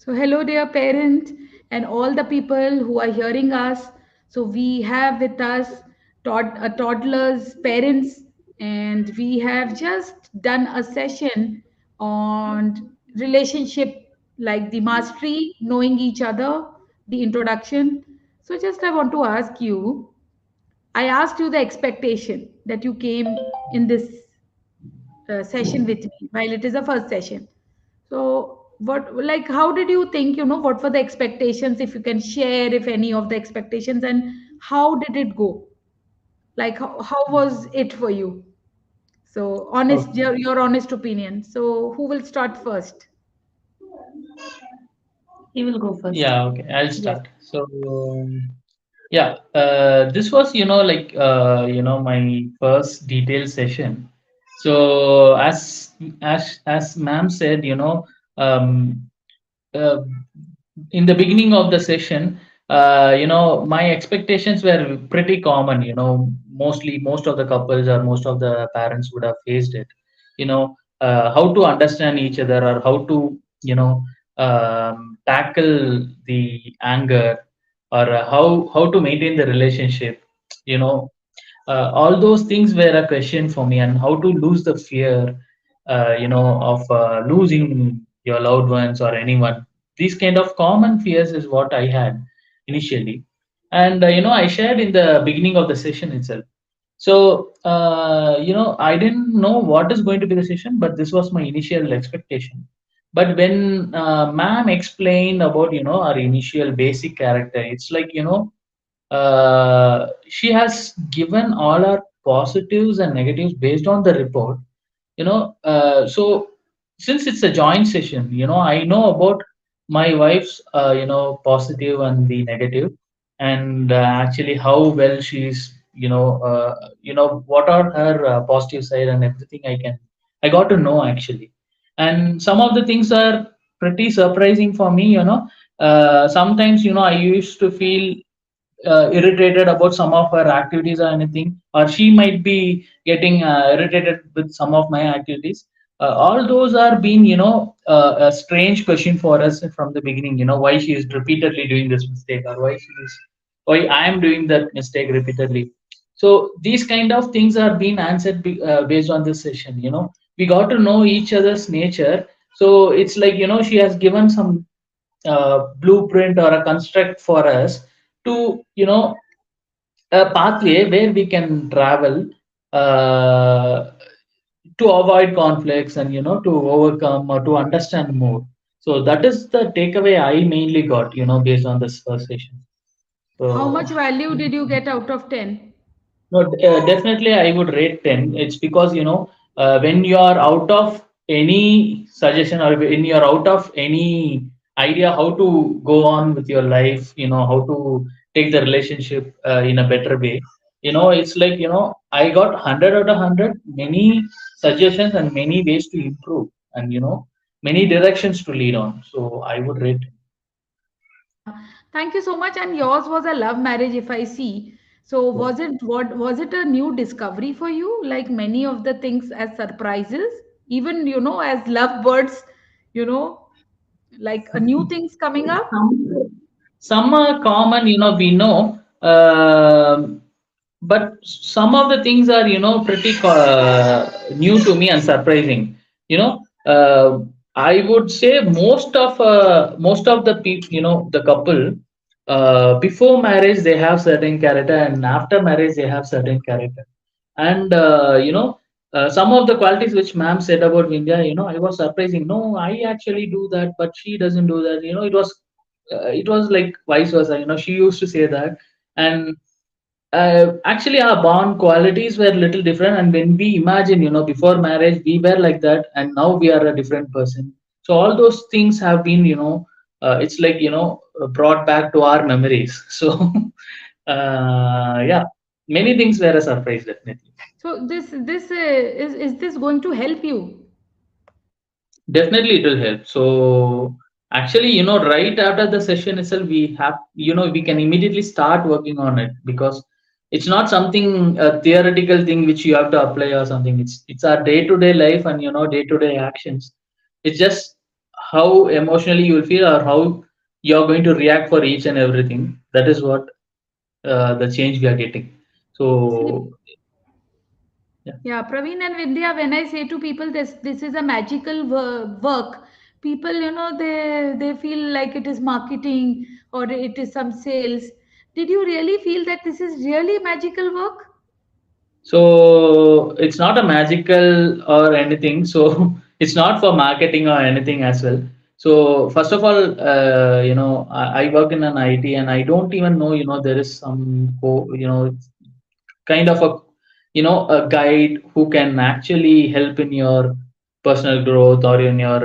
So, hello, dear parents, and all the people who are hearing us. So, we have with us toddlers, parents, and we have just done a session on relationship like the mastery, knowing each other, the introduction. So, just I want to ask you, I asked you the expectation that you came in this session with me while it is a first session. So, what, like, how did you think, what were the expectations, if you can share, if any of the expectations, and how did it go? Like, how was it for you? So, honest, Okay. your honest opinion. So, who will start first? He will go first. Yeah, okay. I'll Yes. start. So, yeah, this was, my first detailed session. So, as ma'am said, um, uh, in the beginning of the session, my expectations were pretty common. Mostly most of the couples or most of the parents would have faced it. How to understand each other or how to, tackle the anger or how to maintain the relationship. You know, all those things were a question for me, and how to lose the fear, of losing your loved ones or anyone. These kind of common fears is what I had initially, and I shared in the beginning of the session itself. So I didn't know what is going to be the session, but this was my initial expectation. But when ma'am explained about our initial basic character, it's like she has given all our positives and negatives based on the report. So since it's a joint session, I know about my wife's positive and the negative, and actually how well she's what are her positive side and everything. I got to know actually, and some of the things are pretty surprising for me. Sometimes I used to feel irritated about some of her activities or anything, or she might be getting irritated with some of my activities. All those are being, a strange question for us from the beginning. Why she is repeatedly doing this mistake, or why I am doing that mistake repeatedly. So these kind of things are being answered based on this session. We got to know each other's nature. So it's like she has given some blueprint or a construct for us to a pathway where we can travel uh, to avoid conflicts and to overcome or to understand more. So that is the takeaway I mainly got based on this first session. How So much value did you get out of 10? no, definitely I would rate 10. It's because, when you are out of any suggestion or when you are out of any idea how to go on with your life, how to take the relationship in a better way, it's like, I got 100 out of 100, many suggestions and many ways to improve, and, many directions to lead on. So I would rate. Thank you so much. And yours was a love marriage, if I see. So was it a new discovery for you? Like many of the things as surprises, even as lovebirds, you know, like a new things coming up. Some are common, we know, but some of the things are, pretty new to me and surprising. You know, I would say most of the people, the couple, before marriage they have certain character, and after marriage they have certain character, and some of the qualities which ma'am said about India, I was surprising. No, I actually do that, but she doesn't do that. It was like vice versa. She used to say that, and actually our bond qualities were little different. And when we imagine, before marriage we were like that, and now we are a different person. So all those things have been, it's like brought back to our memories. So yeah, many things were a surprise, definitely. So this is this going to help you? Definitely, it will help. So, actually, right after the session itself, we can immediately start working on it, because it's not something a theoretical thing which you have to apply or something. It's our day to day life and day to day actions. It's just how emotionally you will feel or how you're going to react for each and everything. That is what the change we are getting. See, So yeah. yeah, Praveen and Vidya, when I say to people this is a magical work, people, they feel like it is marketing or it is some sales. Did you really feel that this is really magical work? So it's not a magical or anything. So it's not for marketing or anything as well. So first of all, I work in an IT and I don't even know, there is some, kind of a, a guide who can actually help in your personal growth or in your,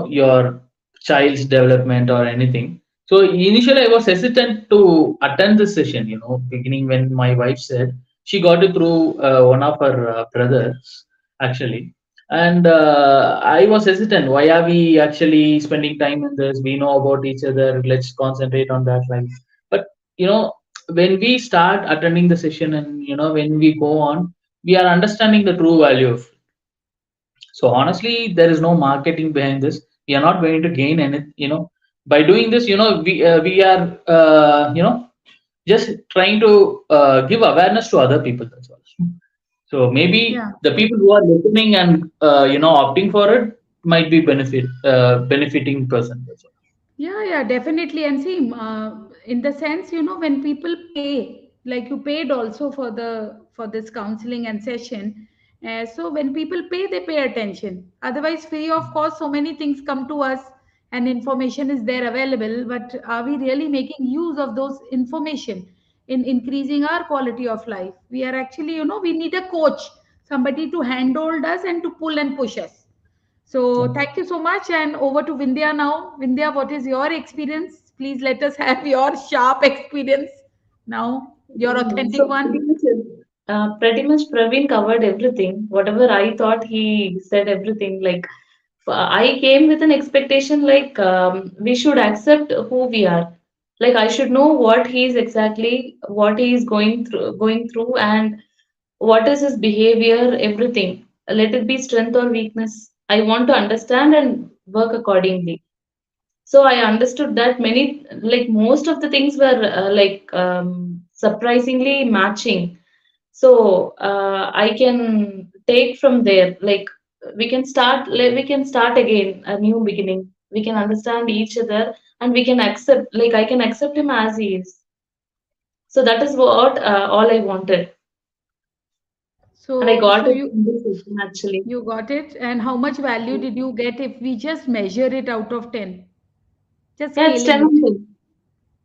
your child's development or anything. So initially I was hesitant to attend this session, beginning when my wife said she got it through one of her brothers actually. And I was hesitant, why are we actually spending time in this, we know about each other, let's concentrate on that, like. But you know when we start attending the session and when we go on, we are understanding the true value of. So honestly, there is no marketing behind this. We are not going to gain any, by doing this. We are, just trying to give awareness to other people. That's all. So maybe Yeah. the people who are listening and opting for it might be benefiting person. That's all. Yeah, yeah, definitely. And see, in the sense, when people pay, like you paid also for this counseling and session. So when people pay, they pay attention. Otherwise, free of cost, so many things come to us and information is there available. But are we really making use of those information in increasing our quality of life? We are actually, we need a coach, somebody to handhold us and to pull and push us. Yeah. So thank you so much. And over to Vindhya now. Vindhya, what is your experience? Please let us have your sharp experience now, your authentic So one. pretty much Praveen covered everything. Whatever I thought, he said everything. Like I came with an expectation, like we should accept who we are. Like I should know what he is exactly, what he is going through, and what is his behavior, everything. Let it be strength or weakness. I want to understand and work accordingly. So I understood that many, like most of the things were surprisingly matching. So I can take from there, like we can start again, a new beginning. We can understand each other, and we can accept, like I can accept him as he is. So that is what all I wanted, and I So got so it you in this session actually. you got it. And how much value did you get if we just measure it out of 10? Just Yeah, it's scaling 10 it. on 10.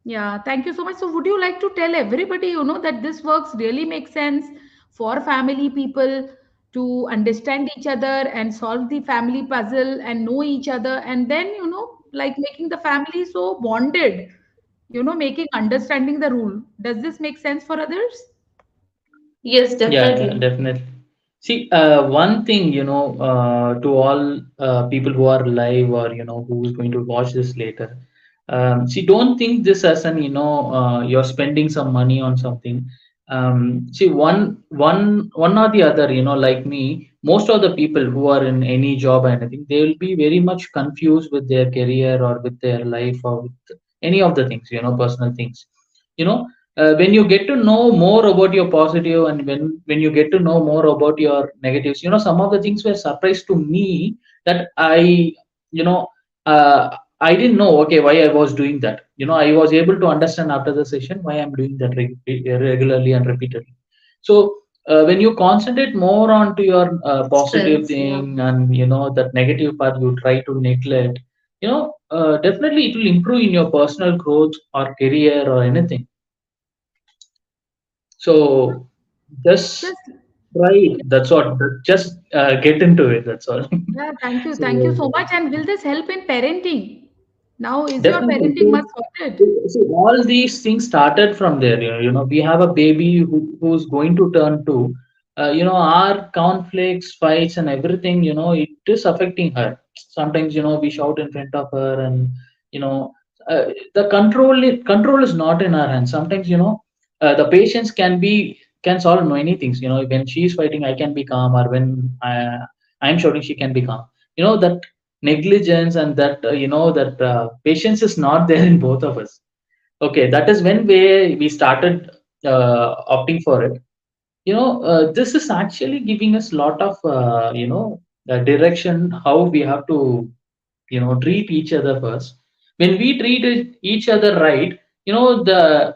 Yeah, thank you so much. So, would you like to tell everybody, that this works really makes sense for family people to understand each other and solve the family puzzle and know each other, and then, like making the family so bonded, making understanding the rule. Does this make sense for others? Yes, Yeah, yeah, definitely. definitely. See, one thing, to all people who are live or, who's going to watch this later. See, don't think this as an, you're spending some money on something. See, one or the other, like me, most of the people who are in any job or anything, they will be very much confused with their career or with their life or with any of the things, personal things. You know, when you get to know more about your positive and when you get to know more about your negatives, some of the things were surprise to me that you know I didn't know, okay, why I was doing that. I was able to understand after the session why I'm doing that regularly and repeatedly. So when you concentrate more onto your positive Strengths, yeah. thing and that negative part you try to neglect, definitely it will improve in your personal growth or career or anything. So just Just try it. That's all. Just get into it. That's all. yeah, thank you. Thank you so So much. And will this help in parenting? Now, is your definitely. parenting So, much sorted? see, all these things started from there. We have a baby who's going to turn two. Our conflicts, fights, and everything. It is affecting her. Sometimes, we shout in front of her, and you know, the control is not in our hands. Sometimes, the patience can solve many things. When she's fighting, I can be calm, or when I'm shouting, she can be calm. That negligence, and that that patience is not there in both of us. Okay, that is when we started opting for it. This is actually giving us lot of direction how we have to treat each other first. When we treat each other right, the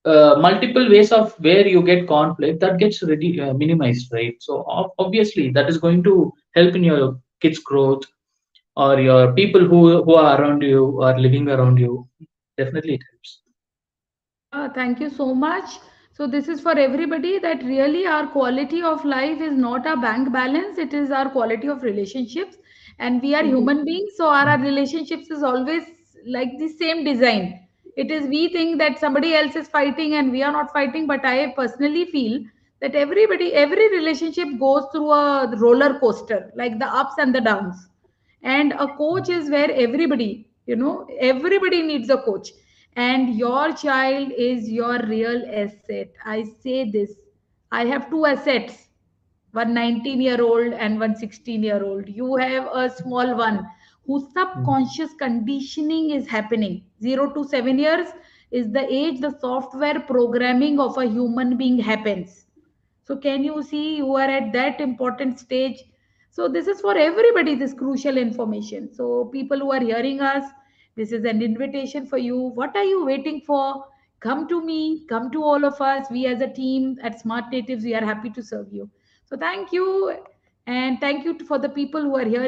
multiple ways of where you get conflict that gets minimized, right? So obviously that is going to help in your kids growth, or your people who are around you or living around you. Definitely it helps. Yeah, thank you so much. So this is for everybody that really our quality of life is not our bank balance, it is our quality of relationships. And we are human beings, so our relationships is always like the same design. It is we think that somebody else is fighting and we are not fighting, but I personally feel that every relationship goes through a roller coaster, like the ups and the downs. And a coach is where everybody needs a coach, and your child is your real asset. I say this. I have two assets, one 19-year-old and one 16-year-old. You have a small one whose subconscious conditioning is happening. 0 to 7 years is the age the software programming of a human being happens. So can you see you are at that important stage? So this is for everybody, this crucial information. So people who are hearing us, this is an invitation for you. What are you waiting for? Come to me, come to all of us. We as a team at Smart Natives, we are happy to serve you. So thank you, and thank you for the people who are hearing